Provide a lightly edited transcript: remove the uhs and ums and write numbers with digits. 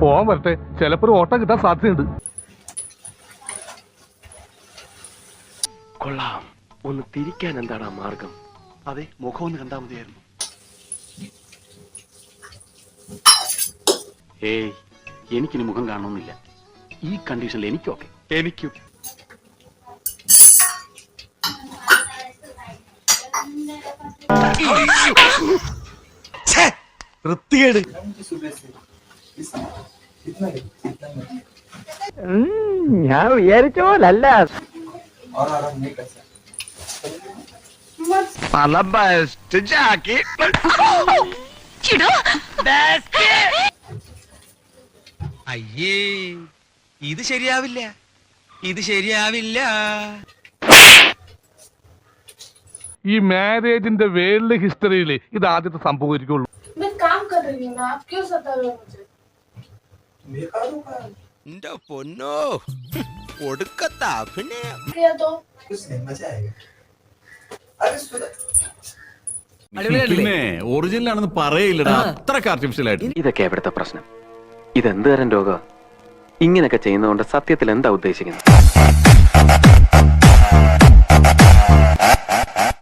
പോവാൻ വരട്ടെ, ചിലപ്പോ ഒരു ഓട്ടം കിട്ടാൻ സാധ്യതയുണ്ട്. കൊള്ളാം, ഒന്ന് തിരിക്കാൻ എന്താണ് ആ മാർഗം? അതെ, മുഖം ഒന്ന് കണ്ടാൽ മതിയായിരുന്നു. ഏയ്, എനിക്കിനി മുഖം കാണണമെന്നില്ല. ഈ കണ്ടീഷനിൽ എനിക്കൊക്കെ. എനിക്കും. വൃത്തികേട്. ഞാൻ വിചാരിച്ച പോലല്ല. അയ്യേ, ഇത് ശരിയാവില്ല, ഇത് ശരിയാവില്ല. ഈ മാരേജിന്റെ വേൾഡ് ഹിസ്റ്ററിയിൽ ഇത് ആദ്യത്തെ സംഭവിക്കുള്ളൂ. എന്റെ പൊന്നോ, ഒടുക്കത്ത അഭിനയം. പിന്നെ ഒറിജിനൽ ആണെന്ന് പറയില്ലടാ, അത്രക്ക് ആർട്ടിഫിഷ്യൽ ആയിട്ട്. ഇതൊക്കെ എവിടുത്തെ പ്രശ്നം? ഇതെന്ത് തരം രോഗം? ഇങ്ങനെയൊക്കെ ചെയ്യുന്നതുകൊണ്ട് സത്യത്തിൽ എന്താ ഉദ്ദേശിക്കുന്നത്?